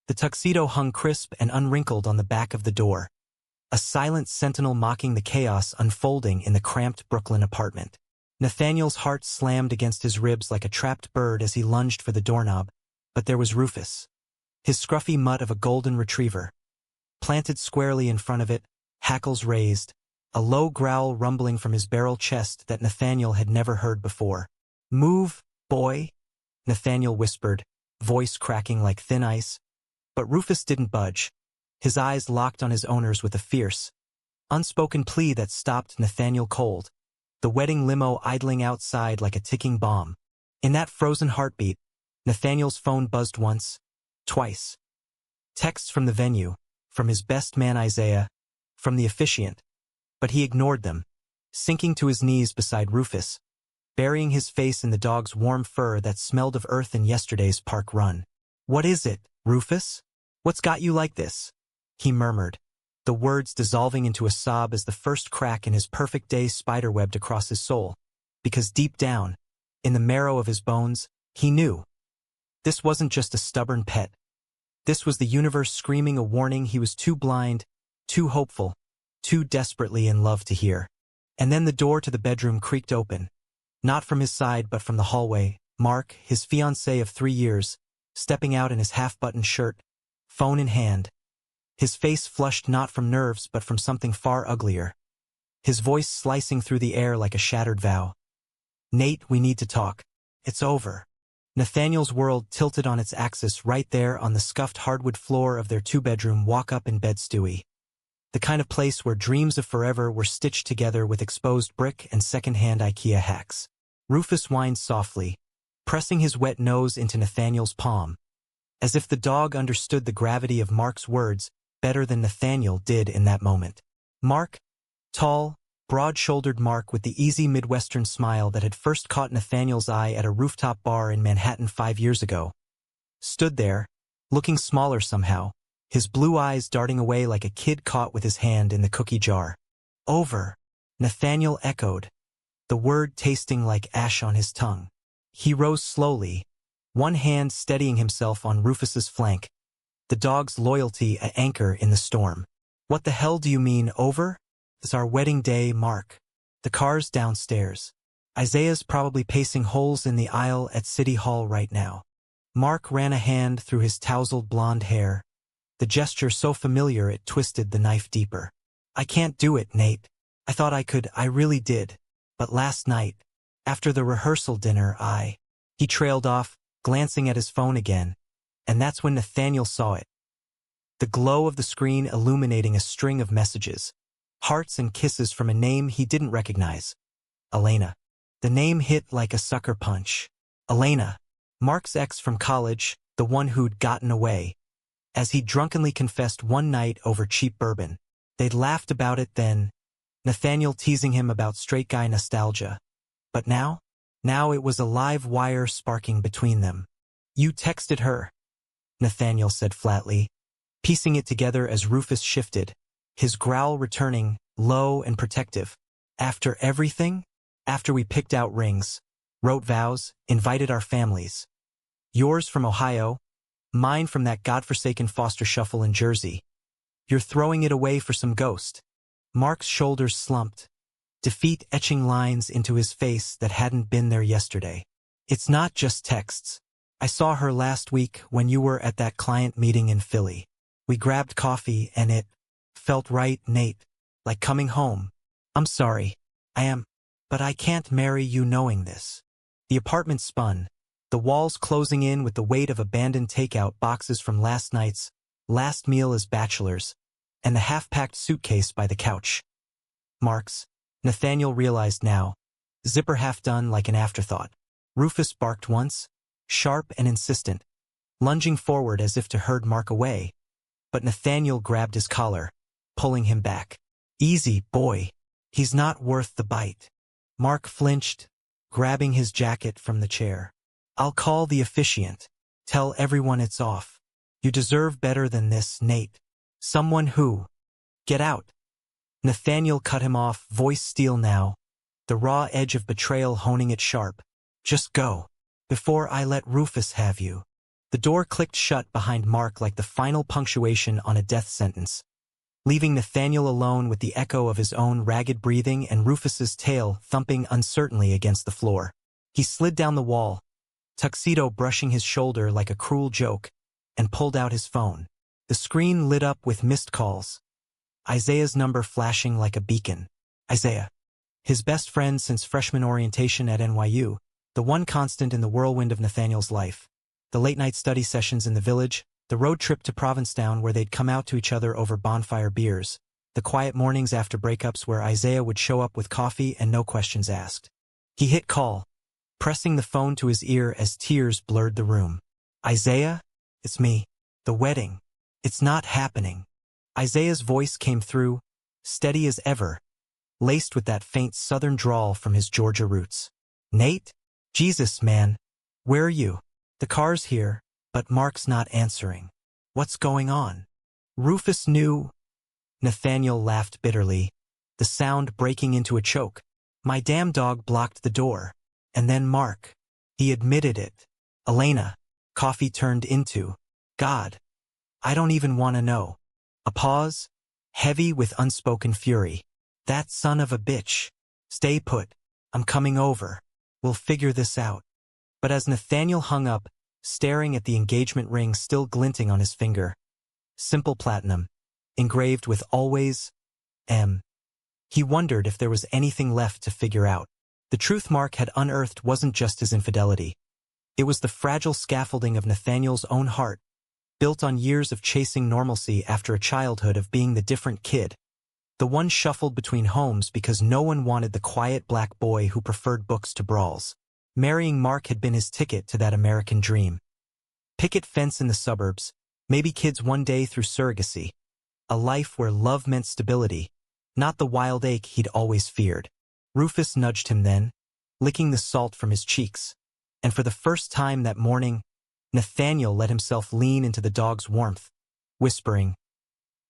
The tuxedo hung crisp and unwrinkled on the back of the door, a silent sentinel mocking the chaos unfolding in the cramped Brooklyn apartment. Nathaniel's heart slammed against his ribs like a trapped bird as he lunged for the doorknob, but there was Rufus, his scruffy mutt of a golden retriever. Planted squarely in front of it, hackles raised, a low growl rumbling from his barrel chest that Nathaniel had never heard before. "Move, boy," Nathaniel whispered, voice cracking like thin ice. But Rufus didn't budge, his eyes locked on his owners with a fierce, unspoken plea that stopped Nathaniel cold, the wedding limo idling outside like a ticking bomb. In that frozen heartbeat, Nathaniel's phone buzzed once, twice. Texts from the venue, from his best man Isaiah, from the officiant. But he ignored them, sinking to his knees beside Rufus, burying his face in the dog's warm fur that smelled of earth in yesterday's park run. "What is it, Rufus? What's got you like this?" he murmured, the words dissolving into a sob as the first crack in his perfect day spiderwebbed across his soul, because deep down, in the marrow of his bones, he knew. This wasn't just a stubborn pet. This was the universe screaming a warning he was too blind, too hopeful, too desperately in love to hear. And then the door to the bedroom creaked open, not from his side but from the hallway. Mark, his fiancé of 3 years, stepping out in his half-buttoned shirt, phone in hand. His face flushed not from nerves but from something far uglier. His voice slicing through the air like a shattered vow. "Nate, we need to talk. It's over." Nathaniel's world tilted on its axis right there on the scuffed hardwood floor of their 2-bedroom walk-up-in-bed stewie. The kind of place where dreams of forever were stitched together with exposed brick and second-hand IKEA hacks. Rufus whined softly, pressing his wet nose into Nathaniel's palm, as if the dog understood the gravity of Mark's words better than Nathaniel did in that moment. Mark, tall, broad-shouldered Mark with the easy Midwestern smile that had first caught Nathaniel's eye at a rooftop bar in Manhattan 5 years ago, stood there, looking smaller somehow, his blue eyes darting away like a kid caught with his hand in the cookie jar. "Over," Nathaniel echoed, the word tasting like ash on his tongue. He rose slowly, one hand steadying himself on Rufus's flank, the dog's loyalty an anchor in the storm. "What the hell do you mean, over? It's our wedding day, Mark. The car's downstairs. Isaiah's probably pacing holes in the aisle at City Hall right now." Mark ran a hand through his tousled blonde hair, the gesture so familiar it twisted the knife deeper. "I can't do it, Nate. I thought I could, I really did. But last night, after the rehearsal dinner, He trailed off, glancing at his phone again, and that's when Nathaniel saw it. The glow of the screen illuminating a string of messages, hearts and kisses from a name he didn't recognize. Elena. The name hit like a sucker punch. Elena, Mark's ex from college, the one who'd gotten away, as he drunkenly confessed one night over cheap bourbon. They'd laughed about it then, Nathaniel teasing him about straight guy nostalgia. But now it was a live wire sparking between them. "You texted her," Nathaniel said flatly, piecing it together as Rufus shifted, his growl returning, low and protective. "After everything? After we picked out rings, wrote vows, invited our families. Yours from Ohio, mine from that godforsaken foster shuffle in Jersey. You're throwing it away for some ghost." Mark's shoulders slumped, defeat etching lines into his face that hadn't been there yesterday. "It's not just texts. I saw her last week when you were at that client meeting in Philly. We grabbed coffee and it felt right, Nate, like coming home. I'm sorry. I am. But I can't marry you knowing this." The apartment spun, the walls closing in with the weight of abandoned takeout boxes from last night's last meal as bachelors, and the half-packed suitcase by the couch. Mark's, Nathaniel realized now, zipper half done like an afterthought. Rufus barked once, sharp and insistent, lunging forward as if to herd Mark away, but Nathaniel grabbed his collar, pulling him back. "Easy, boy. He's not worth the bite." Mark flinched, grabbing his jacket from the chair. "I'll call the officiant. Tell everyone it's off. You deserve better than this, Nate. Someone who—" "Get out." Nathaniel cut him off, voice steel now, the raw edge of betrayal honing it sharp. "Just go, before I let Rufus have you." The door clicked shut behind Mark like the final punctuation on a death sentence, leaving Nathaniel alone with the echo of his own ragged breathing and Rufus's tail thumping uncertainly against the floor. He slid down the wall, tuxedo brushing his shoulder like a cruel joke, and pulled out his phone. The screen lit up with missed calls, Isaiah's number flashing like a beacon. Isaiah, his best friend since freshman orientation at NYU, the one constant in the whirlwind of Nathaniel's life. The late-night study sessions in the village, the road trip to Provincetown where they'd come out to each other over bonfire beers, the quiet mornings after breakups where Isaiah would show up with coffee and no questions asked. He hit call, pressing the phone to his ear as tears blurred the room. Isaiah? It's me. The wedding. It's not happening. Isaiah's voice came through, steady as ever, laced with that faint southern drawl from his Georgia roots. Nate? Jesus, man. Where are you? The car's here, but Mark's not answering. What's going on? Rufus knew. Nathaniel laughed bitterly, the sound breaking into a choke. My damn dog blocked the door. And then Mark. He admitted it. Elena. Coffee turned into. God. I don't even want to know. A pause, heavy with unspoken fury. That son of a bitch. Stay put. I'm coming over. We'll figure this out. But as Nathaniel hung up, staring at the engagement ring still glinting on his finger, simple platinum, engraved with always, M, he wondered if there was anything left to figure out. The truth Mark had unearthed wasn't just his infidelity. It was the fragile scaffolding of Nathaniel's own heart, built on years of chasing normalcy after a childhood of being the different kid, the one shuffled between homes because no one wanted the quiet black boy who preferred books to brawls. Marrying Mark had been his ticket to that American dream. Picket fence in the suburbs, maybe kids one day through surrogacy. A life where love meant stability, not the wild ache he'd always feared. Rufus nudged him then, licking the salt from his cheeks. And for the first time that morning, Nathaniel let himself lean into the dog's warmth, whispering,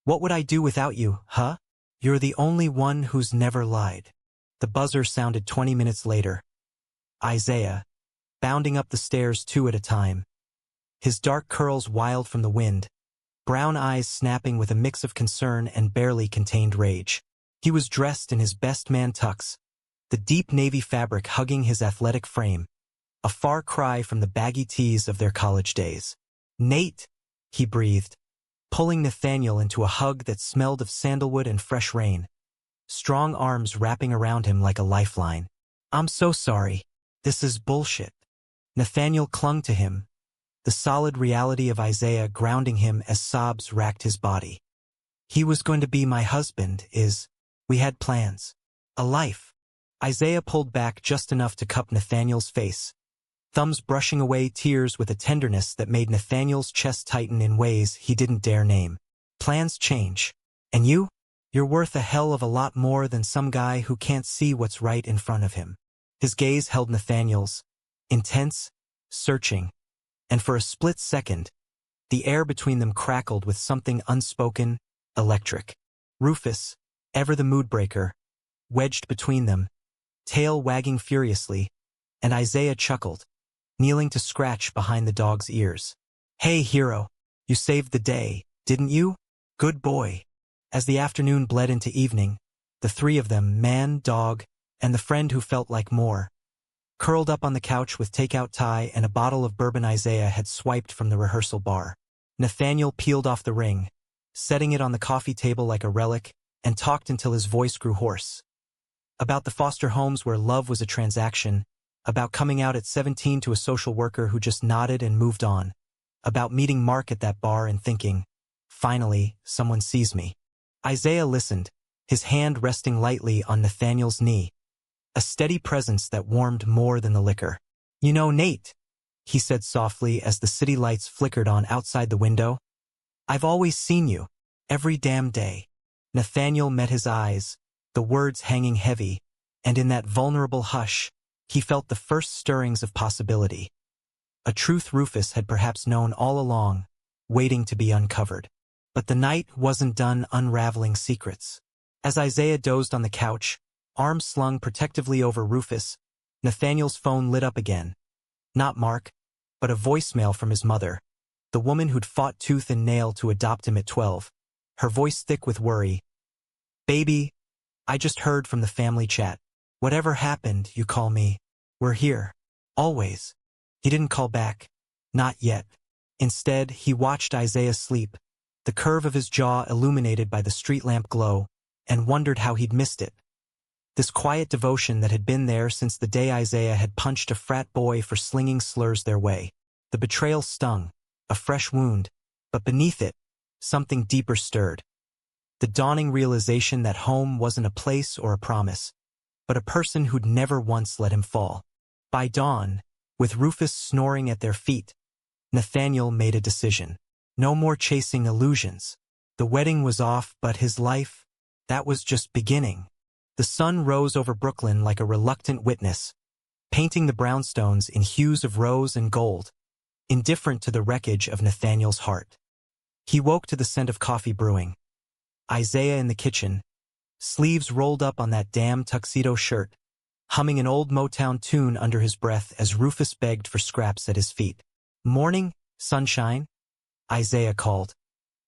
"What would I do without you, huh? You're the only one who's never lied." The buzzer sounded 20 minutes later. Isaiah, bounding up the stairs 2 at a time, his dark curls wild from the wind, brown eyes snapping with a mix of concern and barely contained rage. He was dressed in his best man tux, the deep navy fabric hugging his athletic frame, a far cry from the baggy tees of their college days. "Nate," he breathed, pulling Nathaniel into a hug that smelled of sandalwood and fresh rain, strong arms wrapping around him like a lifeline. "I'm so sorry. This is bullshit." Nathaniel clung to him, the solid reality of Isaiah grounding him as sobs racked his body. "He was going to be my husband, we had plans. A life." Isaiah pulled back just enough to cup Nathaniel's face, thumbs brushing away tears with a tenderness that made Nathaniel's chest tighten in ways he didn't dare name. "Plans change. And you're worth a hell of a lot more than some guy who can't see what's right in front of him." His gaze held Nathaniel's, intense, searching, and for a split second, the air between them crackled with something unspoken, electric. Rufus, ever the mood-breaker, wedged between them, tail wagging furiously, and Isaiah chuckled, kneeling to scratch behind the dog's ears. "Hey, hero, you saved the day, didn't you? Good boy." As the afternoon bled into evening, the 3 of them, man, dog, and the friend who felt like more, curled up on the couch with takeout Thai and a bottle of bourbon Isaiah had swiped from the rehearsal bar. Nathaniel peeled off the ring, setting it on the coffee table like a relic, and talked until his voice grew hoarse. About the foster homes where love was a transaction, about coming out at 17 to a social worker who just nodded and moved on, about meeting Mark at that bar and thinking, "Finally, someone sees me." Isaiah listened, his hand resting lightly on Nathaniel's knee, a steady presence that warmed more than the liquor. "You know, Nate," he said softly as the city lights flickered on outside the window, "I've always seen you, every damn day." Nathaniel met his eyes, the words hanging heavy, and in that vulnerable hush, he felt the first stirrings of possibility. A truth Rufus had perhaps known all along, waiting to be uncovered. But the night wasn't done unraveling secrets. As Isaiah dozed on the couch, arms slung protectively over Rufus, Nathaniel's phone lit up again. Not Mark, but a voicemail from his mother, the woman who'd fought tooth and nail to adopt him at 12, her voice thick with worry. "Baby, I just heard from the family chat. Whatever happened, you call me. We're here. Always." He didn't call back. Not yet. Instead, he watched Isaiah sleep, the curve of his jaw illuminated by the street lamp glow, and wondered how he'd missed it. This quiet devotion that had been there since the day Isaiah had punched a frat boy for slinging slurs their way. The betrayal stung, a fresh wound, but beneath it, something deeper stirred. The dawning realization that home wasn't a place or a promise, but a person who'd never once let him fall. By dawn, with Rufus snoring at their feet, Nathaniel made a decision. No more chasing illusions. The wedding was off, but his life, that was just beginning. The sun rose over Brooklyn like a reluctant witness, painting the brownstones in hues of rose and gold, indifferent to the wreckage of Nathaniel's heart. He woke to the scent of coffee brewing. Isaiah in the kitchen, sleeves rolled up on that damn tuxedo shirt, humming an old Motown tune under his breath as Rufus begged for scraps at his feet. "Morning, sunshine?" Isaiah called,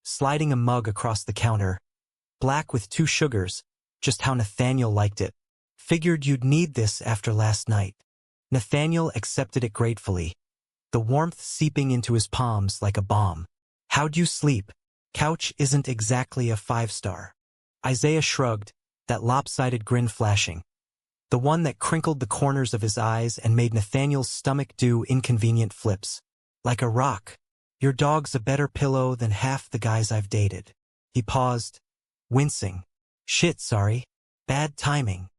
sliding a mug across the counter. "Black with 2 sugars, just how Nathaniel liked it. Figured you'd need this after last night." Nathaniel accepted it gratefully, the warmth seeping into his palms like a balm. "How'd you sleep? Couch isn't exactly a 5-star. Isaiah shrugged, that lopsided grin flashing. The one that crinkled the corners of his eyes and made Nathaniel's stomach do inconvenient flips. "Like a rock. Your dog's a better pillow than half the guys I've dated." He paused, wincing. "Shit, sorry. Bad timing."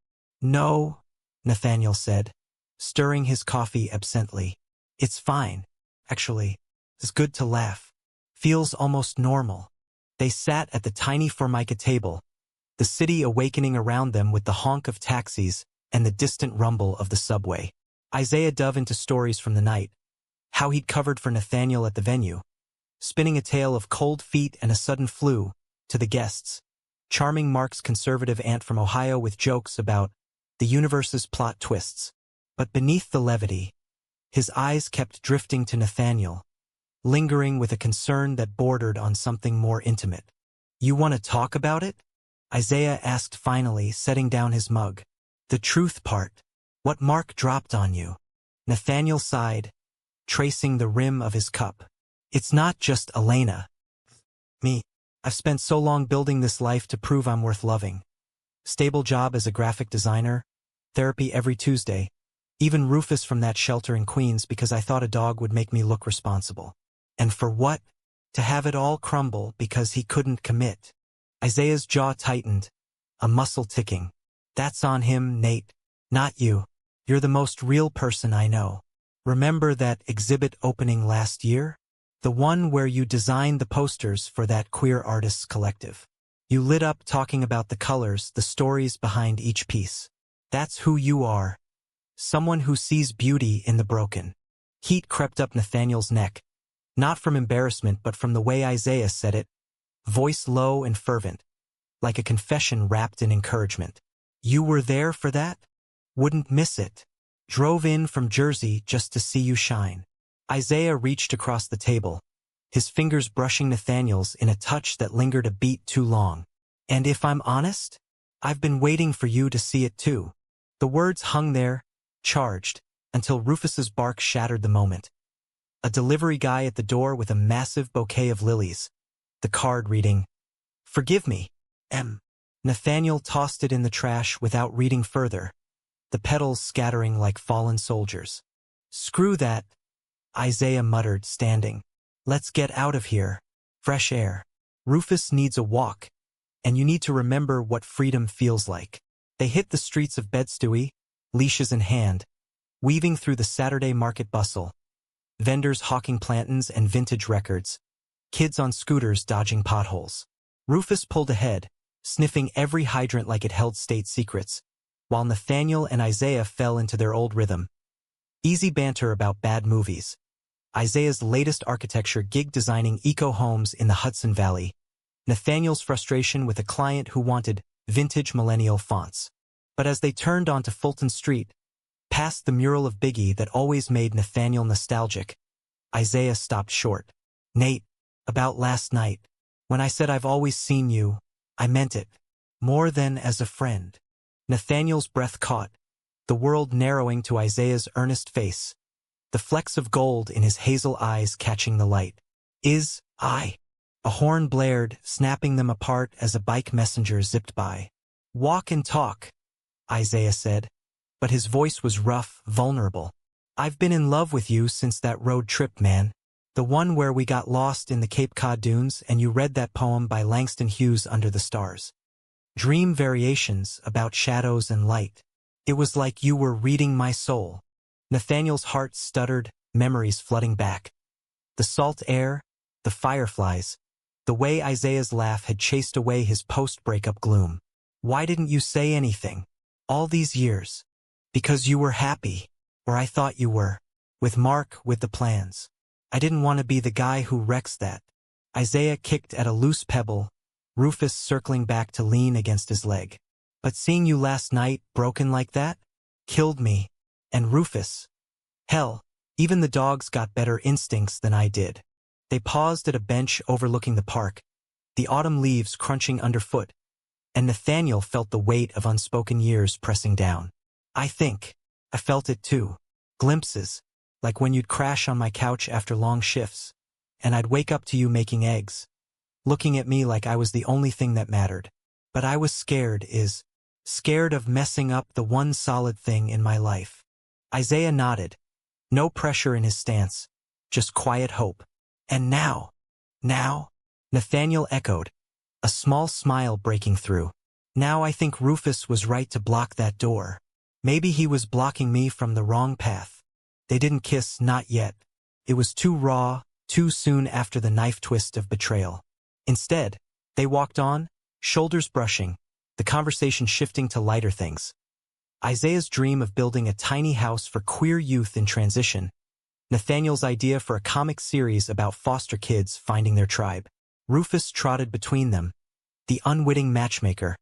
"No," Nathaniel said, stirring his coffee absently. "It's fine. Actually, it's good to laugh. Feels almost normal." They sat at the tiny Formica table, the city awakening around them with the honk of taxis and the distant rumble of the subway. Isaiah dove into stories from the night, how he'd covered for Nathaniel at the venue, spinning a tale of cold feet and a sudden flu to the guests, charming Mark's conservative aunt from Ohio with jokes about the universe's plot twists. But beneath the levity, his eyes kept drifting to Nathaniel, lingering with a concern that bordered on something more intimate. "You want to talk about it?" Isaiah asked finally, setting down his mug. "The truth part. What Mark dropped on you." Nathaniel sighed, tracing the rim of his cup. "It's not just Elena. Me. I've spent so long building this life to prove I'm worth loving. Stable job as a graphic designer, therapy every Tuesday, even Rufus from that shelter in Queens because I thought a dog would make me look responsible. And for what? To have it all crumble because he couldn't commit." Isaiah's jaw tightened, a muscle ticking. "That's on him, Nate. Not you. You're the most real person I know. Remember that exhibit opening last year? The one where you designed the posters for that queer artists collective. You lit up talking about the colors, the stories behind each piece. That's who you are. Someone who sees beauty in the broken." Heat crept up Nathaniel's neck, not from embarrassment but from the way Isaiah said it, voice low and fervent, like a confession wrapped in encouragement. "You were there for that? Wouldn't miss it. Drove in from Jersey just to see you shine." Isaiah reached across the table, his fingers brushing Nathaniel's in a touch that lingered a beat too long. "And if I'm honest, I've been waiting for you to see it too." The words hung there, charged, until Rufus's bark shattered the moment. A delivery guy at the door with a massive bouquet of lilies, the card reading, "Forgive me, M." Nathaniel tossed it in the trash without reading further, the petals scattering like fallen soldiers. "Screw that," Isaiah muttered, standing. "Let's get out of here. Fresh air. Rufus needs a walk, and you need to remember what freedom feels like." They hit the streets of Bed-Stuy, leashes in hand, weaving through the Saturday market bustle, vendors hawking plantains and vintage records, kids on scooters dodging potholes. Rufus pulled ahead, sniffing every hydrant like it held state secrets, while Nathaniel and Isaiah fell into their old rhythm. Easy banter about bad movies. Isaiah's latest architecture gig designing eco homes in the Hudson Valley. Nathaniel's frustration with a client who wanted vintage millennial fonts. But as they turned onto Fulton Street, past the mural of Biggie that always made Nathaniel nostalgic, Isaiah stopped short. Nate, about last night. When I said I've always seen you, I meant it. More than as a friend. Nathaniel's breath caught, the world narrowing to Isaiah's earnest face, the flecks of gold in his hazel eyes catching the light. I? A horn blared, snapping them apart as a bike messenger zipped by. Walk and talk, Isaiah said, but his voice was rough, vulnerable. I've been in love with you since that road trip, man. The one where we got lost in the Cape Cod dunes and you read that poem by Langston Hughes under the stars. Dream variations about shadows and light. It was like you were reading my soul. Nathaniel's heart stuttered, memories flooding back. The salt air, the fireflies, the way Isaiah's laugh had chased away his post-breakup gloom. Why didn't you say anything? All these years. Because you were happy. Or I thought you were. With Mark, with the plans. I didn't want to be the guy who wrecks that. Isaiah kicked at a loose pebble, Rufus circling back to lean against his leg. But seeing you last night, broken like that, killed me. And Rufus. Hell, even the dogs got better instincts than I did. They paused at a bench overlooking the park, the autumn leaves crunching underfoot, and Nathaniel felt the weight of unspoken years pressing down. I felt it too. Glimpses, like when you'd crash on my couch after long shifts, and I'd wake up to you making eggs, looking at me like I was the only thing that mattered. But I was scared of messing up the one solid thing in my life. Isaiah nodded. No pressure in his stance, just quiet hope. And now, Nathaniel echoed, a small smile breaking through. Now I think Rufus was right to block that door. Maybe he was blocking me from the wrong path. They didn't kiss, not yet. It was too raw, too soon after the knife twist of betrayal. Instead, they walked on, shoulders brushing, the conversation shifting to lighter things. Isaiah's dream of building a tiny house for queer youth in transition. Nathaniel's idea for a comic series about foster kids finding their tribe. Rufus trotted between them, the unwitting matchmaker,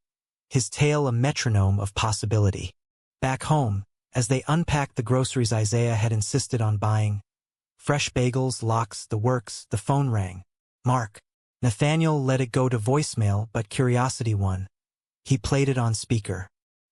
his tale a metronome of possibility. Back home, as they unpacked the groceries Isaiah had insisted on buying, fresh bagels, lox, the works, the phone rang. Mark. Nathaniel let it go to voicemail, but curiosity won. He played it on speaker.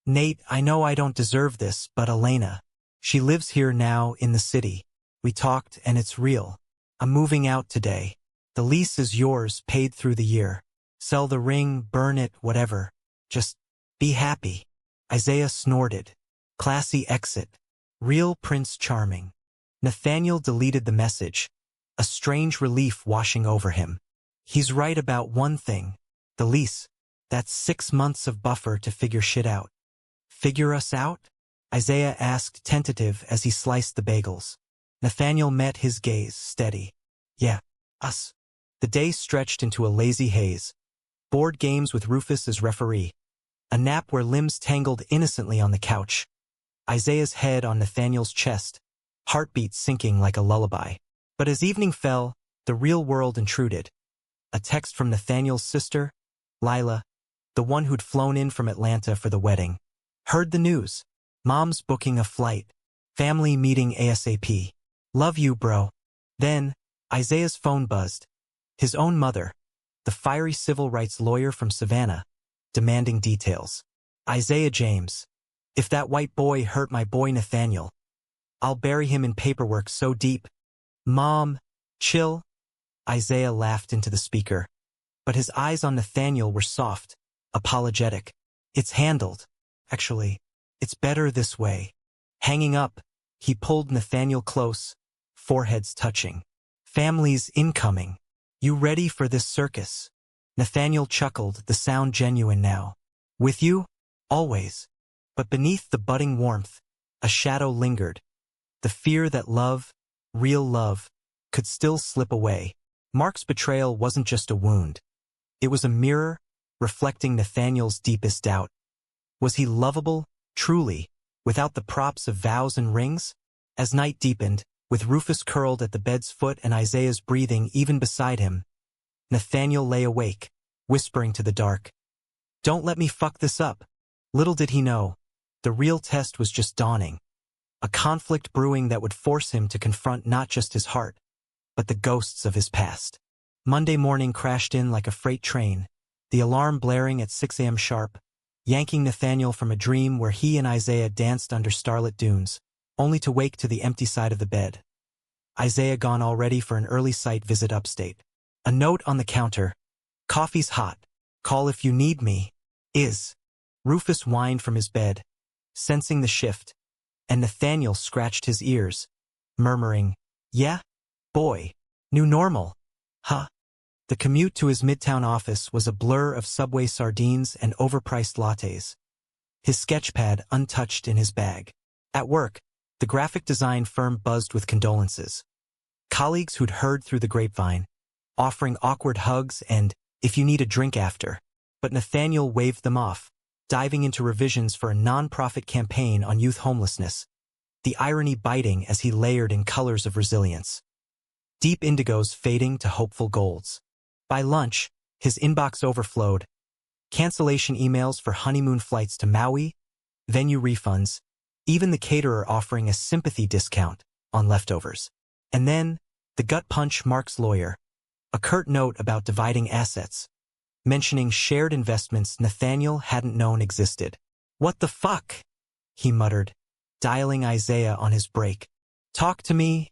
Nate, I know I don't deserve this, but Elena. She lives here now in the city. We talked and it's real. I'm moving out today. The lease is yours, paid through the year. Sell the ring, burn it, whatever. Just be happy. Isaiah snorted. Classy exit. Real Prince Charming. Nathaniel deleted the message, a strange relief washing over him. He's right about one thing. The lease. That's 6 months of buffer to figure shit out. Figure us out? Isaiah asked, tentative as he sliced the bagels. Nathaniel met his gaze, steady. Yeah, us. The day stretched into a lazy haze. Board games with Rufus as referee. A nap where limbs tangled innocently on the couch. Isaiah's head on Nathaniel's chest, heartbeat sinking like a lullaby. But as evening fell, the real world intruded. A text from Nathaniel's sister, Lila, the one who'd flown in from Atlanta for the wedding. Heard the news. Mom's booking a flight. Family meeting ASAP. Love you, bro. Then, Isaiah's phone buzzed. His own mother, the fiery civil rights lawyer from Savannah, demanding details. Isaiah James. If that white boy hurt my boy Nathaniel, I'll bury him in paperwork so deep. Mom, chill. Isaiah laughed into the speaker, but his eyes on Nathaniel were soft, apologetic. It's handled. Actually, it's better this way. Hanging up, he pulled Nathaniel close, foreheads touching. Family's incoming. You ready for this circus? Nathaniel chuckled, the sound genuine now. With you? Always. But beneath the budding warmth, a shadow lingered. The fear that love, real love, could still slip away. Mark's betrayal wasn't just a wound. It was a mirror, reflecting Nathaniel's deepest doubt. Was he lovable, truly, without the props of vows and rings? As night deepened, with Rufus curled at the bed's foot and Isaiah's breathing even beside him, Nathaniel lay awake, whispering to the dark. Don't let me fuck this up. Little did he know, the real test was just dawning. A conflict brewing that would force him to confront not just his heart, but the ghosts of his past. Monday morning crashed in like a freight train, the alarm blaring at 6 a.m. sharp, yanking Nathaniel from a dream where he and Isaiah danced under starlit dunes, only to wake to the empty side of the bed. Isaiah gone already for an early sight visit upstate. A note on the counter, "Coffee's hot. Call if you need me." Rufus whined from his bed, sensing the shift, and Nathaniel scratched his ears, murmuring, "Yeah? Boy. New normal. Huh?" The commute to his midtown office was a blur of Subway sardines and overpriced lattes. His sketchpad untouched in his bag. At work, the graphic design firm buzzed with condolences. Colleagues who'd heard through the grapevine, offering awkward hugs and, "if you need a drink after." But Nathaniel waved them off, diving into revisions for a non-profit campaign on youth homelessness, the irony biting as he layered in colors of resilience. Deep indigos fading to hopeful golds. By lunch, his inbox overflowed. Cancellation emails for honeymoon flights to Maui, venue refunds, even the caterer offering a sympathy discount on leftovers. And then, the gut punch Mark's lawyer, a curt note about dividing assets, mentioning shared investments Nathaniel hadn't known existed. "What the fuck?" he muttered, dialing Isaiah on his break. "Talk to me."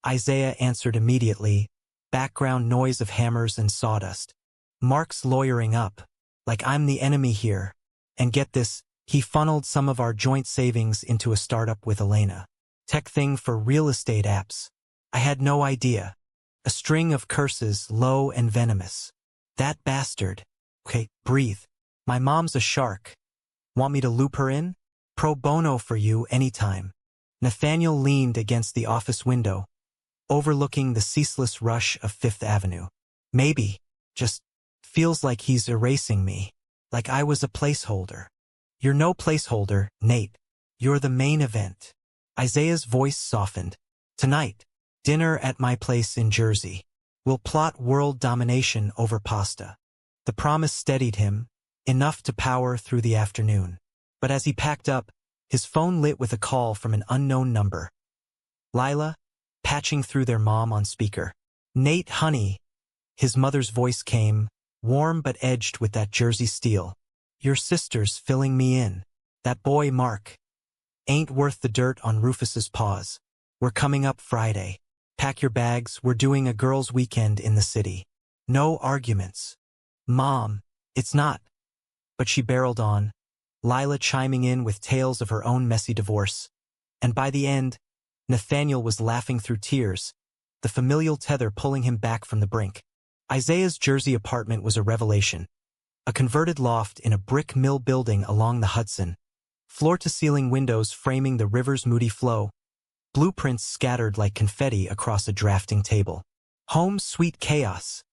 Isaiah answered immediately, background noise of hammers and sawdust. "Mark's lawyering up, like I'm the enemy here. And get this, he funneled some of our joint savings into a startup with Elena. Tech thing for real estate apps. I had no idea. A string of curses, low and venomous. That bastard. Okay, breathe. My mom's a shark. Want me to loop her in? Pro bono for you anytime." Nathaniel leaned against the office window, overlooking the ceaseless rush of Fifth Avenue. "Maybe. Just feels like he's erasing me. Like I was a placeholder." "You're no placeholder, Nate. You're the main event." Isaiah's voice softened. "Tonight, dinner at my place in Jersey. We'll plot world domination over pasta." The promise steadied him, enough to power through the afternoon. But as he packed up, his phone lit with a call from an unknown number. Lila, patching through their mom on speaker. "Nate, honey." His mother's voice came, warm but edged with that Jersey steel. "Your sister's filling me in. That boy Mark ain't worth the dirt on Rufus's paws. We're coming up Friday. Pack your bags, we're doing a girls' weekend in the city. No arguments." "Mom, it's not." But she barreled on, Lila chiming in with tales of her own messy divorce. And by the end, Nathaniel was laughing through tears, the familial tether pulling him back from the brink. Isaiah's Jersey apartment was a revelation. A converted loft in a brick mill building along the Hudson, floor-to-ceiling windows framing the river's moody flow, blueprints scattered like confetti across a drafting table. "Home sweet chaos,"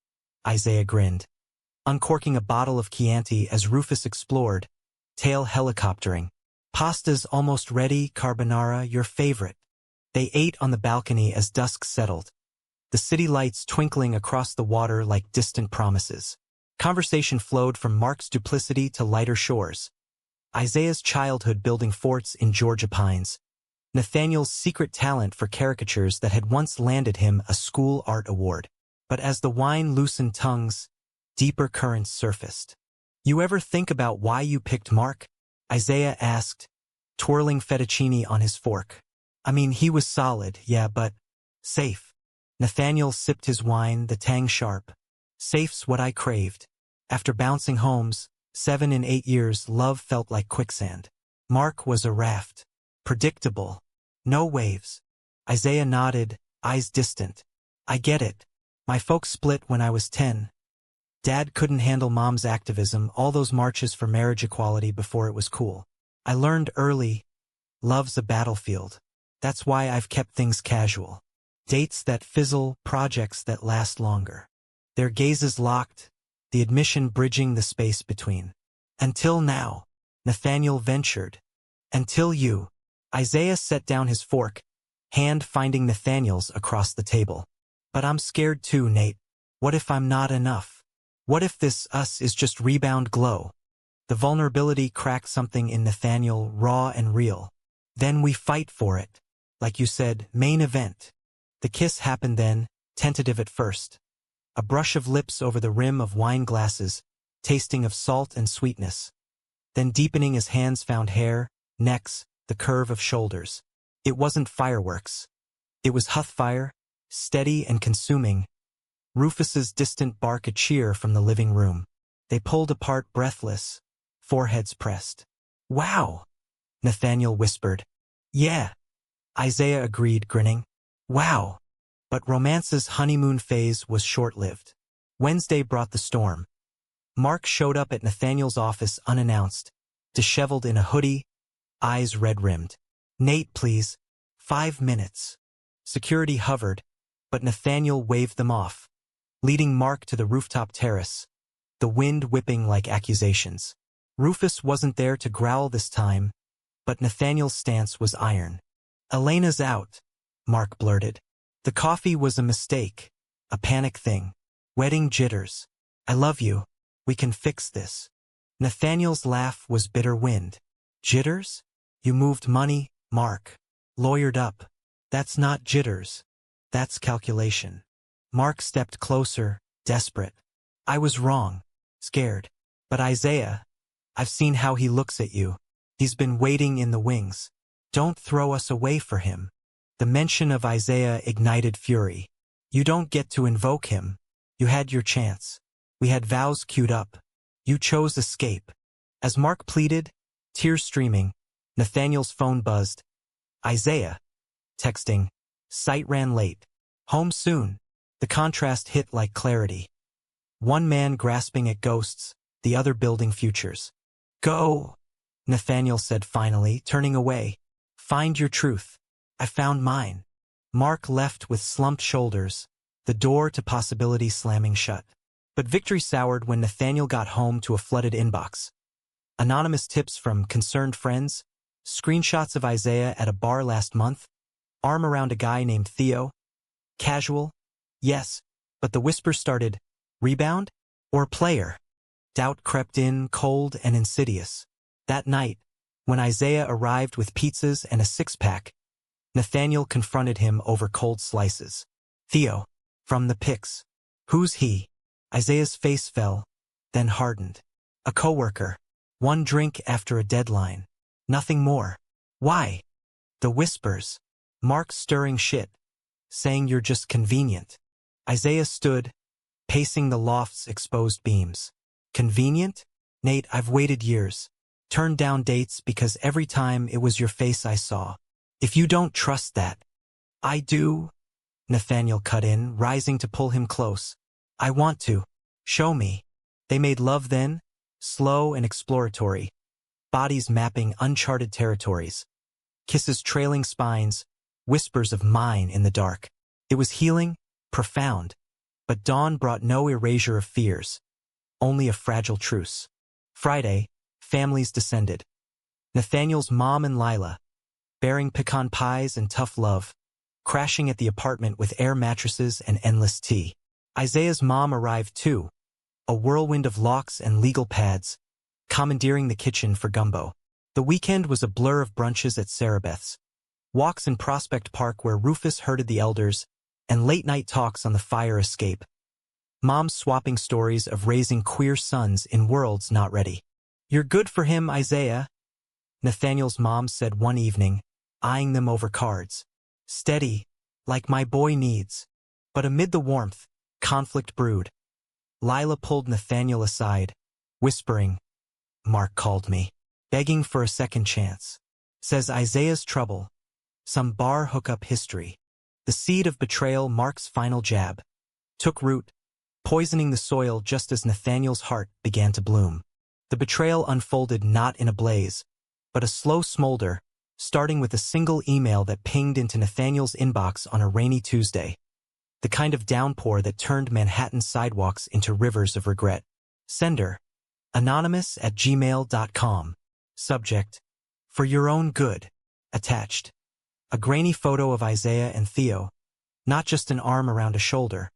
Isaiah grinned, uncorking a bottle of Chianti as Rufus explored, tail helicoptering. "Pasta's almost ready, carbonara, your favorite." They ate on the balcony as dusk settled, the city lights twinkling across the water like distant promises. Conversation flowed from Mark's duplicity to lighter shores, Isaiah's childhood building forts in Georgia pines, Nathaniel's secret talent for caricatures that had once landed him a school art award. But as the wine loosened tongues, deeper currents surfaced. "You ever think about why you picked Mark?" Isaiah asked, twirling fettuccine on his fork. "I mean, he was solid, yeah, but safe." Nathaniel sipped his wine, the tang sharp. "Safe's what I craved. After bouncing homes, 7 and 8 years, love felt like quicksand. Mark was a raft. Predictable. No waves." Isaiah nodded, eyes distant. "I get it. My folks split when I was 10. Dad couldn't handle Mom's activism, all those marches for marriage equality before it was cool. I learned early, love's a battlefield. That's why I've kept things casual. Dates that fizzle, projects that last longer. Their gazes locked, the admission bridging the space between. Until now," Nathaniel ventured. "Until you." Isaiah set down his fork, hand finding Nathaniel's across the table. "But I'm scared too, Nate. What if I'm not enough? What if this us is just rebound glow?" The vulnerability cracked something in Nathaniel, raw and real. "Then we fight for it. Like you said, main event." The kiss happened then, tentative at first. A brush of lips over the rim of wine glasses, tasting of salt and sweetness. Then deepening as hands found hair, necks, the curve of shoulders. It wasn't fireworks. It was Huthfire, steady and consuming. Rufus's distant bark a cheer from the living room. They pulled apart breathless, foreheads pressed. "Wow," Nathaniel whispered. "Yeah," Isaiah agreed, grinning. "Wow." But romance's honeymoon phase was short-lived. Wednesday brought the storm. Mark showed up at Nathaniel's office unannounced, disheveled in a hoodie, eyes red-rimmed. "Nate, please. 5 minutes." Security hovered, but Nathaniel waved them off, leading Mark to the rooftop terrace, the wind whipping like accusations. Rufus wasn't there to growl this time, but Nathaniel's stance was iron. "Elena's out," Mark blurted. "The coffee was a mistake, a panic thing. Wedding jitters. I love you. We can fix this." Nathaniel's laugh was bitter wind. "Jitters? You moved money," Mark lawyered up. "That's not jitters. That's calculation." Mark stepped closer, desperate. "I was wrong. Scared. But Isaiah, I've seen how he looks at you. He's been waiting in the wings. Don't throw us away for him." The mention of Isaiah ignited fury. "You don't get to invoke him. You had your chance. We had vows queued up. You chose escape." As Mark pleaded, tears streaming, Nathaniel's phone buzzed. "Isaiah." Texting. "Site ran late. Home soon." The contrast hit like clarity. One man grasping at ghosts, the other building futures. "Go," Nathaniel said finally, turning away. "Find your truth. I found mine." Mark left with slumped shoulders, the door to possibility slamming shut. But victory soured when Nathaniel got home to a flooded inbox. Anonymous tips from concerned friends, screenshots of Isaiah at a bar last month, arm around a guy named Theo. Casual? Yes, but the whisper started, rebound? Or player? Doubt crept in, cold and insidious. That night, when Isaiah arrived with pizzas and a six-pack, Nathaniel confronted him over cold slices. "Theo, from the pics. Who's he?" Isaiah's face fell, then hardened. "A coworker. One drink after a deadline. Nothing more." "Why?" The whispers. Mark stirring shit, saying you're just convenient. Isaiah stood, pacing the loft's exposed beams. "Convenient? Nate, I've waited years. Turned down dates because every time it was your face I saw. If you don't trust that." "I do," Nathaniel cut in, rising to pull him close. "I want to. Show me." They made love then, slow and exploratory, bodies mapping uncharted territories. Kisses trailing spines, whispers of mine in the dark. It was healing, profound, but dawn brought no erasure of fears, only a fragile truce. Friday, families descended. Nathaniel's mom and Lila, bearing pecan pies and tough love, crashing at the apartment with air mattresses and endless tea. Isaiah's mom arrived too, a whirlwind of locks and legal pads, commandeering the kitchen for gumbo. The weekend was a blur of brunches at Sarabeth's, walks in Prospect Park where Rufus herded the elders, and late-night talks on the fire escape. Moms swapping stories of raising queer sons in worlds not ready. "You're good for him, Isaiah," Nathaniel's mom said one evening, eyeing them over cards. "Steady, like my boy needs." But amid the warmth, conflict brewed. Lila pulled Nathaniel aside, whispering, "Mark called me, begging for a second chance. Says Isaiah's trouble. Some bar hookup history." The seed of betrayal, Mark's final jab, took root, poisoning the soil just as Nathaniel's heart began to bloom. The betrayal unfolded not in a blaze, but a slow smolder, starting with a single email that pinged into Nathaniel's inbox on a rainy Tuesday. The kind of downpour that turned Manhattan sidewalks into rivers of regret. Sender, anonymous@gmail.com. Subject, "For your own good." Attached, a grainy photo of Isaiah and Theo, not just an arm around a shoulder,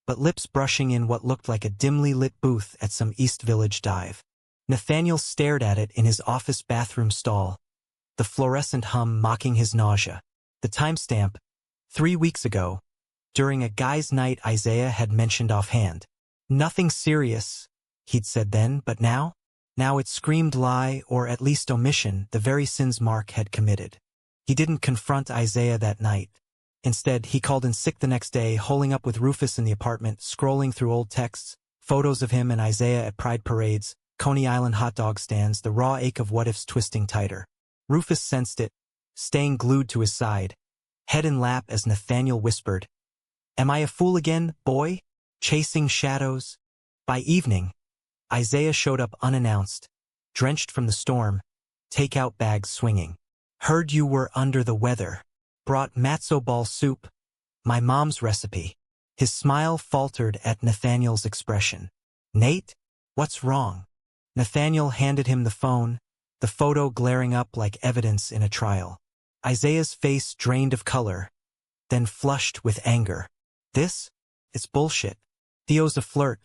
but lips brushing in what looked like a dimly lit booth at some East Village dive. Nathaniel stared at it in his office bathroom stall, the fluorescent hum mocking his nausea. The timestamp, 3 weeks ago, during a guys' night Isaiah had mentioned offhand. Nothing serious, he'd said then, but now? Now it screamed lie, or at least omission, the very sins Mark had committed. He didn't confront Isaiah that night. Instead, he called in sick the next day, holing up with Rufus in the apartment, scrolling through old texts, photos of him and Isaiah at pride parades, Coney Island hot dog stands, the raw ache of what-ifs twisting tighter. Rufus sensed it, staying glued to his side, head in lap as Nathaniel whispered, "Am I a fool again, boy? Chasing shadows?" By evening, Isaiah showed up unannounced, drenched from the storm, take-out bags swinging. "Heard you were under the weather. Brought matzo ball soup, my mom's recipe." His smile faltered at Nathaniel's expression. "Nate, what's wrong?" Nathaniel handed him the phone, the photo glaring up like evidence in a trial. Isaiah's face drained of color, then flushed with anger. "This? It's bullshit. Theo's a flirt.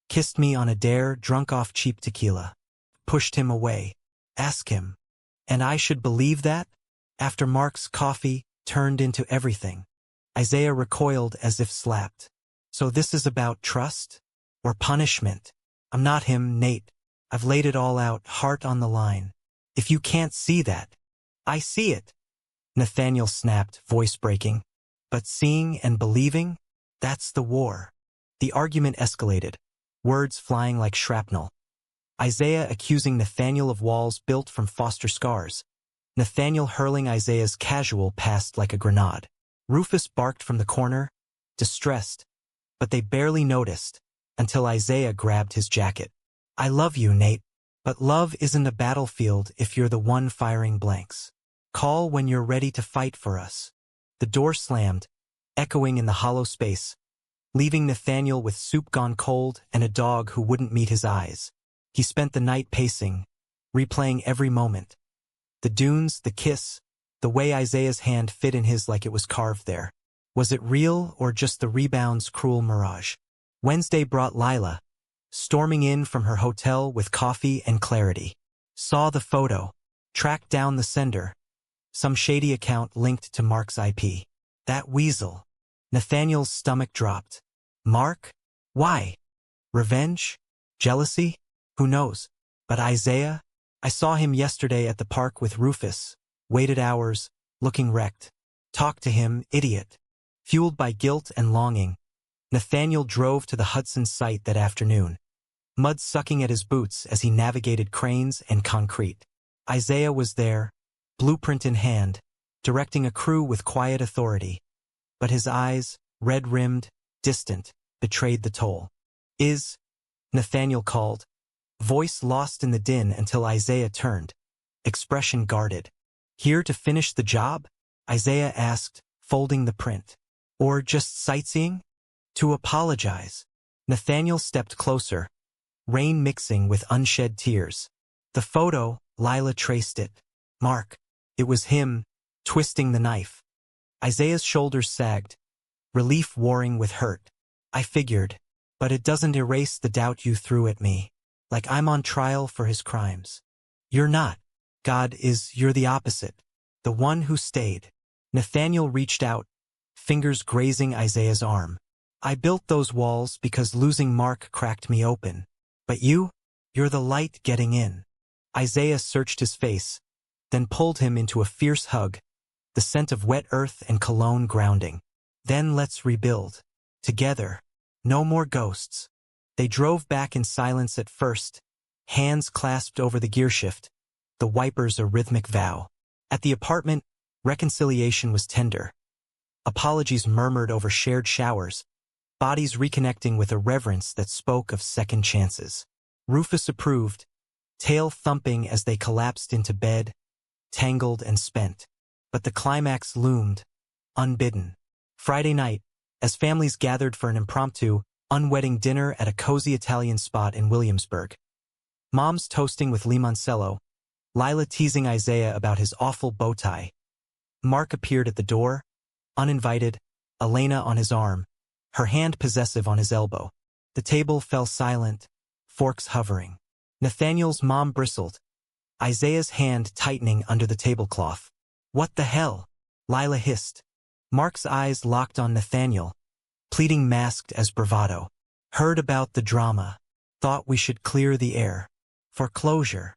Kissed me on a dare, drunk off cheap tequila. Pushed him away. Ask him. And I should believe that? After Mark's coffee turned into everything." Isaiah recoiled as if slapped. "So this is about trust? Or punishment? I'm not him, Nate. I've laid it all out, heart on the line. If you can't see that." "I see it," Nathaniel snapped, voice breaking. "But seeing and believing? That's the war." The argument escalated, words flying like shrapnel. Isaiah accusing Nathaniel of walls built from foster scars. Nathaniel hurling Isaiah's casual past like a grenade. Rufus barked from the corner, distressed, but they barely noticed, until Isaiah grabbed his jacket. "I love you, Nate, but love isn't a battlefield if you're the one firing blanks. Call when you're ready to fight for us." The door slammed, echoing in the hollow space, leaving Nathaniel with soup gone cold and a dog who wouldn't meet his eyes. He spent the night pacing, replaying every moment. The dunes, the kiss, the way Isaiah's hand fit in his like it was carved there. Was it real or just the rebound's cruel mirage? Wednesday brought Lila, storming in from her hotel with coffee and clarity. Saw the photo, tracked down the sender. Some shady account linked to Mark's IP. That weasel. Nathaniel's stomach dropped. Mark? Why? Revenge? Jealousy? Who knows? But Isaiah? I saw him yesterday at the park with Rufus. Waited hours, looking wrecked. Talked to him, idiot. Fueled by guilt and longing, Nathaniel drove to the Hudson site that afternoon, mud sucking at his boots as he navigated cranes and concrete. Isaiah was there, blueprint in hand, directing a crew with quiet authority. But his eyes, red-rimmed, distant, betrayed the toll. Nathaniel called, voice lost in the din until Isaiah turned, expression guarded. "Here to finish the job?" Isaiah asked, folding the print. "Or just sightseeing?" "To apologize." Nathaniel stepped closer, rain mixing with unshed tears. The photo, Lila traced it. Mark. It was him, twisting the knife. Isaiah's shoulders sagged, relief warring with hurt. "I figured, but it doesn't erase the doubt you threw at me. Like I'm on trial for his crimes. You're not. God is, you're the opposite. The one who stayed." Nathaniel reached out, fingers grazing Isaiah's arm. "I built those walls because losing Mark cracked me open. But you're the light getting in." Isaiah searched his face, then pulled him into a fierce hug, the scent of wet earth and cologne grounding. "Then let's rebuild. Together. No more ghosts." They drove back in silence at first, hands clasped over the gearshift, the wipers a rhythmic vow. At the apartment, reconciliation was tender. Apologies murmured over shared showers, bodies reconnecting with a reverence that spoke of second chances. Rufus approved, tail thumping as they collapsed into bed, tangled and spent. But the climax loomed, unbidden. Friday night, as families gathered for an impromptu, unwedding dinner at a cozy Italian spot in Williamsburg. Mom's toasting with limoncello, Lila teasing Isaiah about his awful bow tie. Mark appeared at the door, uninvited, Elena on his arm, her hand possessive on his elbow. The table fell silent, forks hovering. Nathaniel's mom bristled, Isaiah's hand tightening under the tablecloth. "What the hell?" Lila hissed. Mark's eyes locked on Nathaniel, pleading masked as bravado. Heard about the drama. Thought we should clear the air. For closure.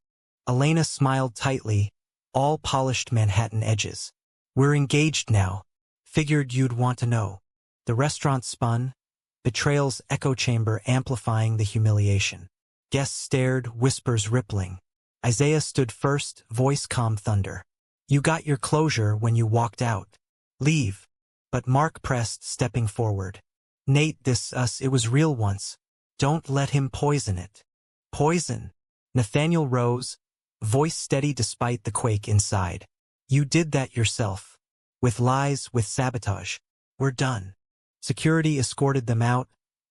Elena smiled tightly, all polished Manhattan edges. We're engaged now. Figured you'd want to know. The restaurant spun, betrayal's echo chamber amplifying the humiliation. Guests stared, whispers rippling. Isaiah stood first, voice calm thunder. You got your closure when you walked out. Leave. But Mark pressed, stepping forward. Nate, it was real once. Don't let him poison it. Poison. Nathaniel rose, voice steady despite the quake inside. You did that yourself. With lies, with sabotage. We're done. Security escorted them out,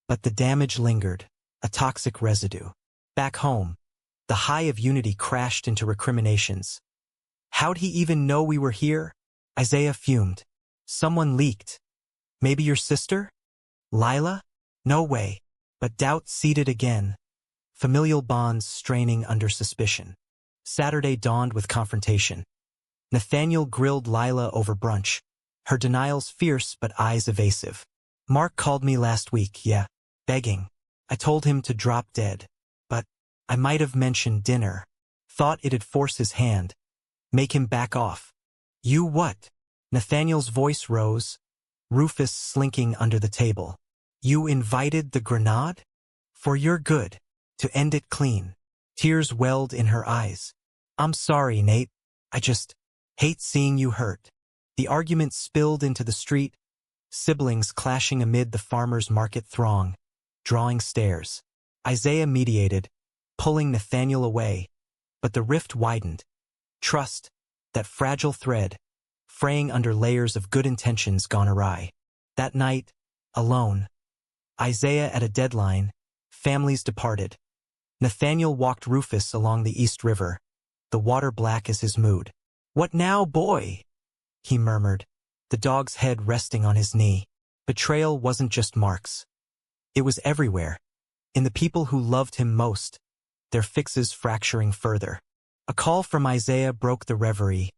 but the damage lingered, a toxic residue. Back home, the high of unity crashed into recriminations. How'd he even know we were here? Isaiah fumed. Someone leaked. Maybe your sister? Lila? No way. But doubt seeded again. Familial bonds straining under suspicion. Saturday dawned with confrontation. Nathaniel grilled Lila over brunch. Her denials fierce but eyes evasive. Mark called me last week, yeah, begging. I told him to drop dead. But I might have mentioned dinner. Thought it'd force his hand. Make him back off. You what? Nathaniel's voice rose, Rufus slinking under the table. You invited the grenade? For your good. To end it clean. Tears welled in her eyes. I'm sorry, Nate. I just hate seeing you hurt. The argument spilled into the street, siblings clashing amid the farmers' market throng, drawing stares. Isaiah mediated, pulling Nathaniel away, but the rift widened. Trust, that fragile thread, fraying under layers of good intentions gone awry. That night, alone, Isaiah at a deadline, families departed. Nathaniel walked Rufus along the East River, the water black as his mood. What now, boy? He murmured, the dog's head resting on his knee. Betrayal wasn't just Mark's. It was everywhere. In the people who loved him most, their fixes fracturing further. A call from Isaiah broke the reverie.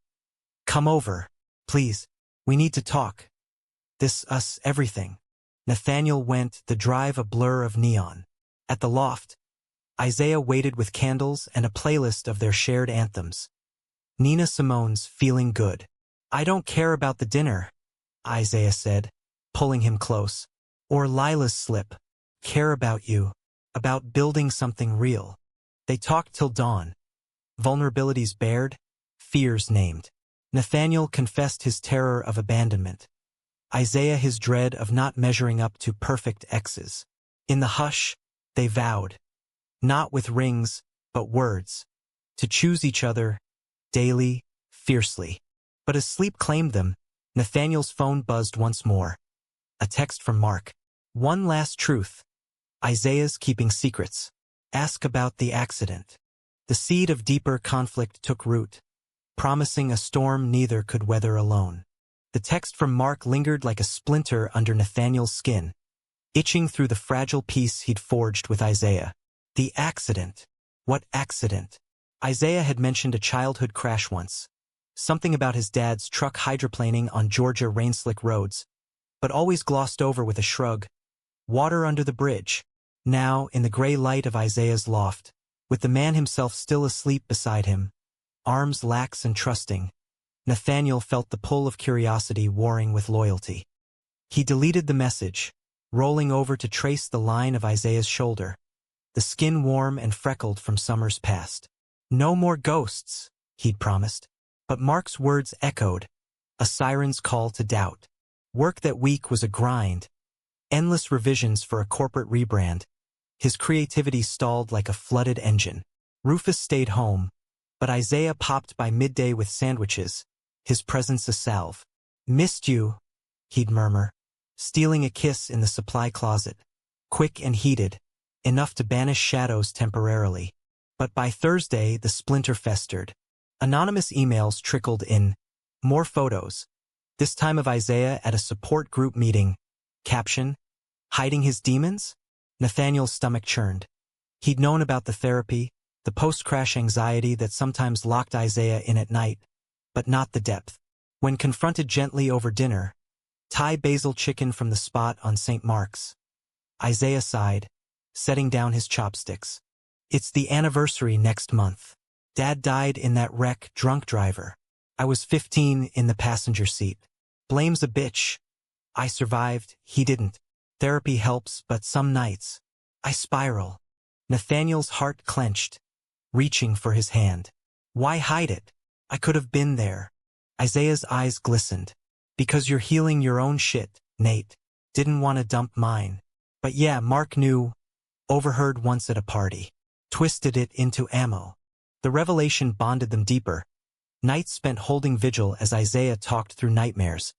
Come over, please. We need to talk. Everything. Nathaniel went, the drive a blur of neon. At the loft, Isaiah waited with candles and a playlist of their shared anthems. Nina Simone's Feeling Good. I don't care about the dinner, Isaiah said, pulling him close. Or Lila's slip. Care about you. About building something real. They talked till dawn. Vulnerabilities bared, fears named. Nathaniel confessed his terror of abandonment. Isaiah his dread of not measuring up to perfect exes. In the hush, they vowed. Not with rings, but words. To choose each other, daily, fiercely. But as sleep claimed them, Nathaniel's phone buzzed once more. A text from Mark. One last truth. Isaiah's keeping secrets. Ask about the accident. The seed of deeper conflict took root, promising a storm neither could weather alone. The text from Mark lingered like a splinter under Nathaniel's skin, itching through the fragile peace he'd forged with Isaiah. The accident. What accident? Isaiah had mentioned a childhood crash once. Something about his dad's truck hydroplaning on Georgia rain-slick roads, but always glossed over with a shrug. Water under the bridge. Now, in the gray light of Isaiah's loft, with the man himself still asleep beside him, arms lax and trusting, Nathaniel felt the pull of curiosity warring with loyalty. He deleted the message, rolling over to trace the line of Isaiah's shoulder, the skin warm and freckled from summers past. No more ghosts, he'd promised. But Mark's words echoed, a siren's call to doubt. Work that week was a grind, endless revisions for a corporate rebrand. His creativity stalled like a flooded engine. Rufus stayed home, but Isaiah popped by midday with sandwiches, his presence a salve. Missed you, he'd murmur, stealing a kiss in the supply closet. Quick and heated, enough to banish shadows temporarily. But by Thursday, the splinter festered. Anonymous emails trickled in. More photos. This time of Isaiah at a support group meeting. Caption, hiding his demons? Nathaniel's stomach churned. He'd known about the therapy, the post-crash anxiety that sometimes locked Isaiah in at night, but not the depth. When confronted gently over dinner, Thai basil chicken from the spot on St. Mark's. Isaiah sighed, setting down his chopsticks. It's the anniversary next month. Dad died in that wreck, drunk driver. I was 15 in the passenger seat. Blame's a bitch. I survived, he didn't. Therapy helps, but some nights I spiral. Nathaniel's heart clenched, reaching for his hand. Why hide it? I could have been there. Isaiah's eyes glistened. Because you're healing your own shit, Nate. Didn't want to dump mine. But yeah, Mark knew. Overheard once at a party. Twisted it into ammo. The revelation bonded them deeper. Nights spent holding vigil as Isaiah talked through nightmares.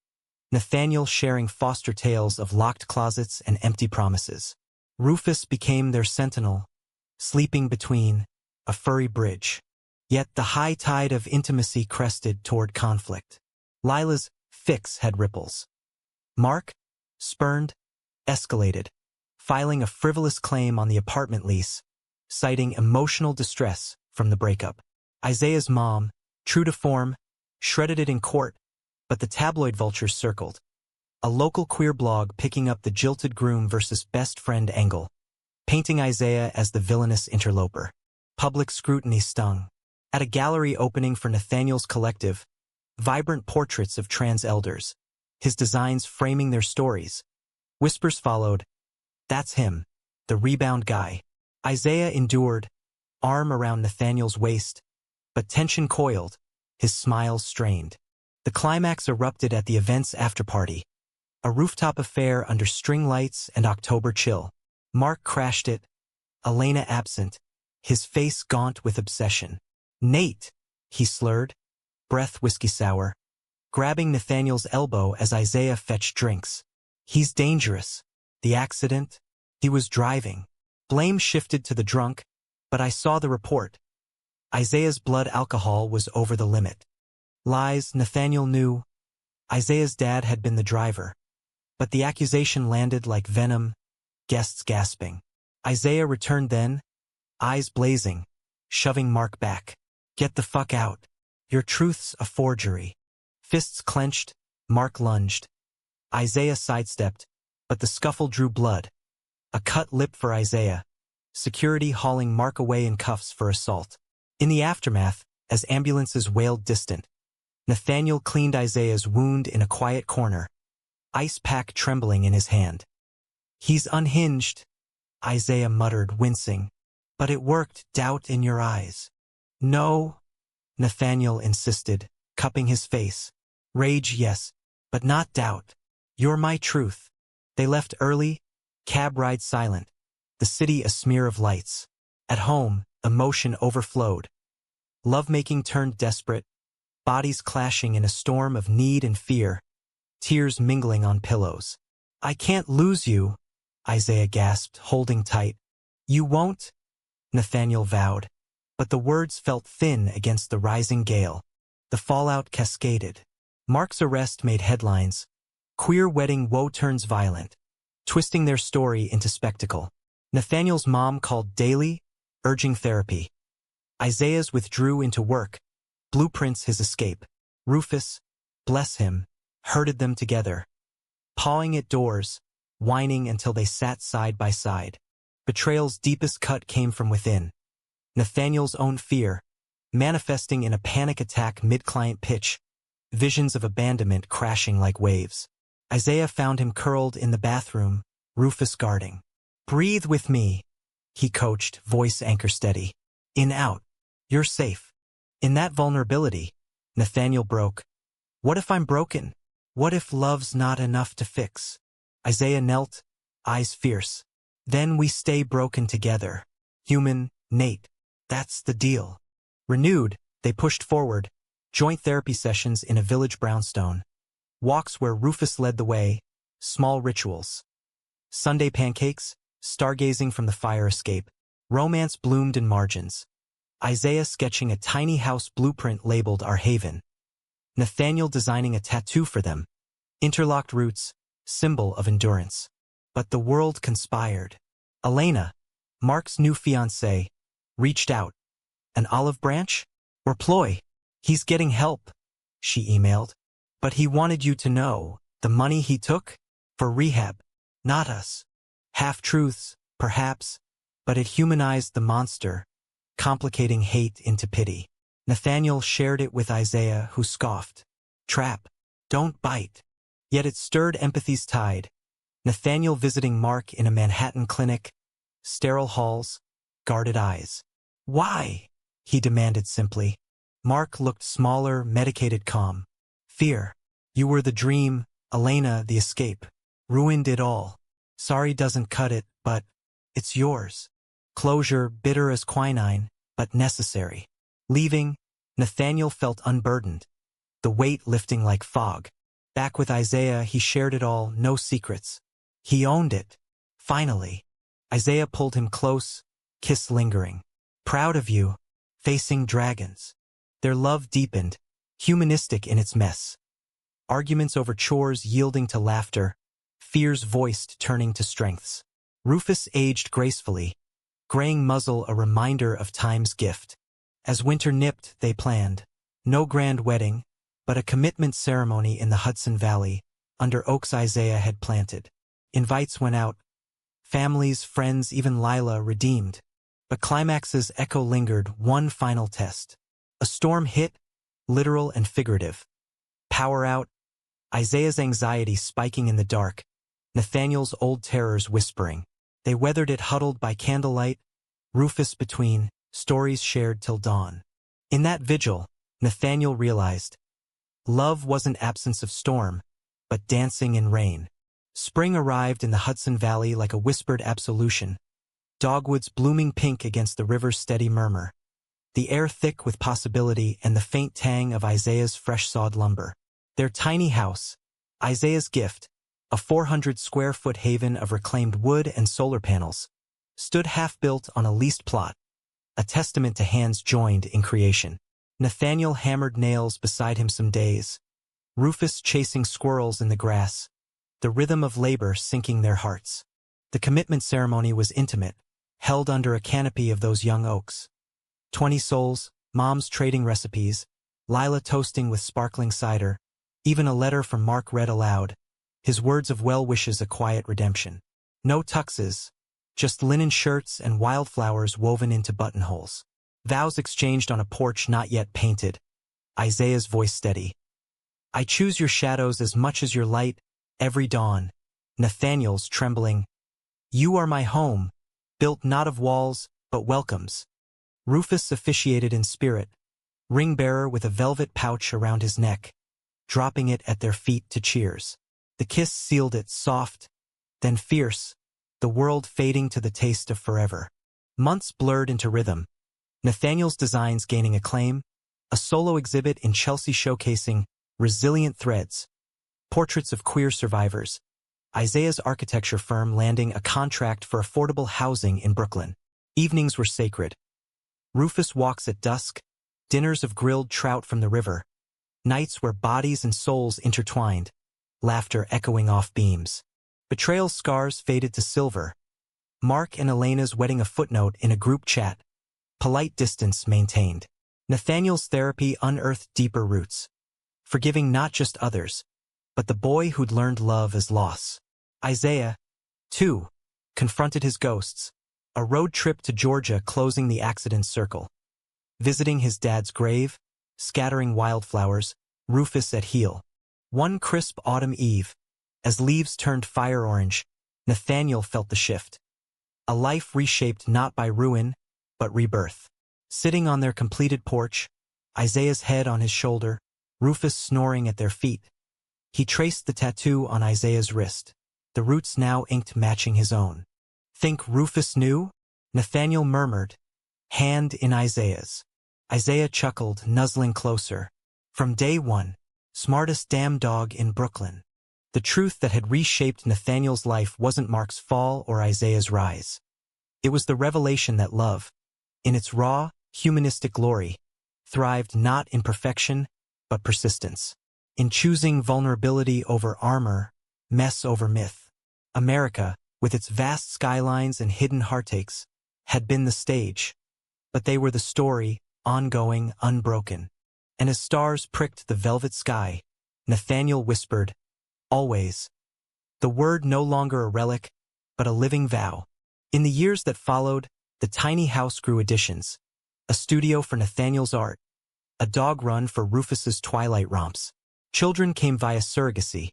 Nathaniel sharing foster tales of locked closets and empty promises. Rufus became their sentinel, sleeping between a furry bridge. Yet the high tide of intimacy crested toward conflict. Lila's fix had ripples. Mark, spurned, escalated, filing a frivolous claim on the apartment lease, citing emotional distress from the breakup. Isaiah's mom, true to form, shredded it in court, but the tabloid vultures circled. A local queer blog picking up the jilted groom versus best friend angle, painting Isaiah as the villainous interloper. Public scrutiny stung. At a gallery opening for Nathaniel's collective, vibrant portraits of trans elders, his designs framing their stories. Whispers followed. That's him, the rebound guy. Isaiah endured, arm around Nathaniel's waist, but tension coiled, his smile strained. The climax erupted at the event's afterparty, a rooftop affair under string lights and October chill. Mark crashed it, Elena absent, his face gaunt with obsession. Nate, he slurred, breath whiskey sour, grabbing Nathaniel's elbow as Isaiah fetched drinks. He's dangerous. The accident? He was driving. Blame shifted to the drunk, but I saw the report. Isaiah's blood alcohol was over the limit. Lies, Nathaniel knew. Isaiah's dad had been the driver. But the accusation landed like venom, guests gasping. Isaiah returned then, eyes blazing, shoving Mark back. Get the fuck out. Your truth's a forgery. Fists clenched, Mark lunged. Isaiah sidestepped, but the scuffle drew blood. A cut lip for Isaiah. Security hauling Mark away in cuffs for assault. In the aftermath, as ambulances wailed distant, Nathaniel cleaned Isaiah's wound in a quiet corner, ice pack trembling in his hand. He's unhinged, Isaiah muttered, wincing. But it worked, doubt in your eyes. No, Nathaniel insisted, cupping his face. Rage, yes, but not doubt. You're my truth. They left early, cab ride silent, the city a smear of lights. At home, emotion overflowed. Lovemaking turned desperate, bodies clashing in a storm of need and fear, tears mingling on pillows. I can't lose you, Isaiah gasped, holding tight. You won't? Nathaniel vowed. But the words felt thin against the rising gale. The fallout cascaded. Mark's arrest made headlines. Queer wedding woe turns violent, twisting their story into spectacle. Nathaniel's mom called daily, urging therapy. Isaiah's withdrew into work, blueprints his escape. Rufus, bless him, herded them together, pawing at doors, whining until they sat side by side. Betrayal's deepest cut came from within. Nathaniel's own fear, manifesting in a panic attack mid-client pitch, visions of abandonment crashing like waves. Isaiah found him curled in the bathroom, Rufus guarding. Breathe with me, he coached, voice anchor steady. In, out. You're safe. In that vulnerability, Nathaniel broke. What if I'm broken? What if love's not enough to fix? Isaiah knelt, eyes fierce. Then we stay broken together. Human, Nate. That's the deal. Renewed, they pushed forward, joint therapy sessions in a village brownstone. Walks where Rufus led the way, small rituals. Sunday pancakes, stargazing from the fire escape. Romance bloomed in margins. Isaiah sketching a tiny house blueprint labeled Our Haven. Nathaniel designing a tattoo for them. Interlocked roots, symbol of endurance. But the world conspired. Elena, Mark's new fiancée, reached out. An olive branch? Or ploy? He's getting help, she emailed. But he wanted you to know. The money he took? For rehab. Not us. Half-truths, perhaps, but it humanized the monster, complicating hate into pity. Nathaniel shared it with Isaiah, who scoffed. Trap. Don't bite. Yet it stirred empathy's tide. Nathaniel visiting Mark in a Manhattan clinic, sterile halls, guarded eyes. Why? He demanded simply. Mark looked smaller, medicated calm. Fear. You were the dream, Elena the escape. Ruined it all. Sorry doesn't cut it, but it's yours. Closure, bitter as quinine, but necessary. Leaving, Nathaniel felt unburdened, the weight lifting like fog. Back with Isaiah, he shared it all, no secrets. He owned it. Finally. Isaiah pulled him close, kiss lingering. Proud of you, facing dragons. Their love deepened, humanistic in its mess. Arguments over chores yielding to laughter, fears voiced turning to strengths. Rufus aged gracefully, graying muzzle a reminder of time's gift. As winter nipped, they planned. No grand wedding, but a commitment ceremony in the Hudson Valley, under oaks Isaiah had planted. Invites went out. Families, friends, even Lila redeemed. But climax's echo lingered, one final test. A storm hit, literal and figurative. Power out, Isaiah's anxiety spiking in the dark, Nathaniel's old terrors whispering. They weathered it huddled by candlelight, Rufus between, stories shared till dawn. In that vigil, Nathaniel realized, love wasn't absence of storm, but dancing in rain. Spring arrived in the Hudson Valley like a whispered absolution, dogwoods blooming pink against the river's steady murmur, the air thick with possibility and the faint tang of Isaiah's fresh-sawed lumber. Their tiny house, Isaiah's gift, a 400-square-foot haven of reclaimed wood and solar panels, stood half-built on a leased plot, a testament to hands joined in creation. Nathaniel hammered nails beside him some days, Rufus chasing squirrels in the grass, the rhythm of labor sinking their hearts. The commitment ceremony was intimate, held under a canopy of those young oaks. 20 souls, moms trading recipes, Lila toasting with sparkling cider, even a letter from Mark read aloud, his words of well wishes a quiet redemption. No tuxes, just linen shirts and wildflowers woven into buttonholes. Vows exchanged on a porch not yet painted, Isaiah's voice steady. I choose your shadows as much as your light, every dawn. Nathaniel's trembling. You are my home, built not of walls, but welcomes. Rufus officiated in spirit, ring-bearer with a velvet pouch around his neck, dropping it at their feet to cheers. The kiss sealed it, soft, then fierce, the world fading to the taste of forever. Months blurred into rhythm, Nathaniel's designs gaining acclaim, a solo exhibit in Chelsea showcasing resilient threads, portraits of queer survivors, Isaiah's architecture firm landing a contract for affordable housing in Brooklyn. Evenings were sacred. Rufus walks at dusk, dinners of grilled trout from the river, nights where bodies and souls intertwined, laughter echoing off beams. Betrayal scars faded to silver. Mark and Elena's wedding a footnote in a group chat, polite distance maintained. Nathaniel's therapy unearthed deeper roots, forgiving not just others, but the boy who'd learned love as loss. Isaiah, too, confronted his ghosts, a road trip to Georgia closing the accident circle. Visiting his dad's grave, scattering wildflowers, Rufus at heel. One crisp autumn eve, as leaves turned fire orange, Nathaniel felt the shift. A life reshaped not by ruin, but rebirth. Sitting on their completed porch, Isaiah's head on his shoulder, Rufus snoring at their feet. He traced the tattoo on Isaiah's wrist, the roots now inked matching his own. Think Rufus knew? Nathaniel murmured, hand in Isaiah's. Isaiah chuckled, nuzzling closer. From day one, smartest damn dog in Brooklyn. The truth that had reshaped Nathaniel's life wasn't Mark's fall or Isaiah's rise. It was the revelation that love, in its raw, humanistic glory, thrived not in perfection, but persistence. In choosing vulnerability over armor, mess over myth. America, with its vast skylines and hidden heartaches, had been the stage. But they were the story, ongoing, unbroken. And as stars pricked the velvet sky, Nathaniel whispered, always. The word no longer a relic, but a living vow. In the years that followed, the tiny house grew additions. A studio for Nathaniel's art, a dog run for Rufus's twilight romps. Children came via surrogacy,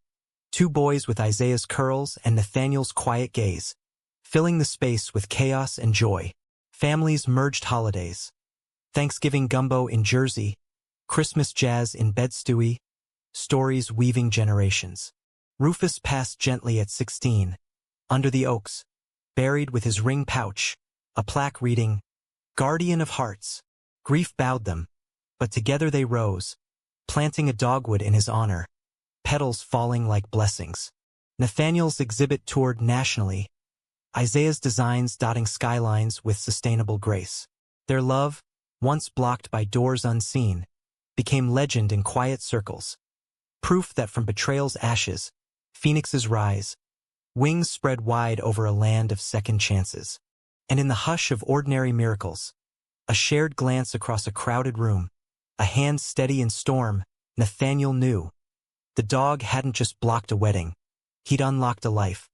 2 boys with Isaiah's curls and Nathaniel's quiet gaze, filling the space with chaos and joy. Families merged holidays. Thanksgiving gumbo in Jersey, Christmas jazz in Bed-Stuy, stories weaving generations. Rufus passed gently at 16, under the oaks, buried with his ring pouch, a plaque reading, "Guardian of Hearts." Grief bowed them, but together they rose, planting a dogwood in his honor, petals falling like blessings. Nathaniel's exhibit toured nationally, Isaiah's designs dotting skylines with sustainable grace. Their love, once blocked by doors unseen, became legend in quiet circles. Proof that from betrayal's ashes, phoenixes rise, wings spread wide over a land of second chances. And in the hush of ordinary miracles, a shared glance across a crowded room, a hand steady in storm, Nathaniel knew. The dog hadn't just blocked a wedding, he'd unlocked a life.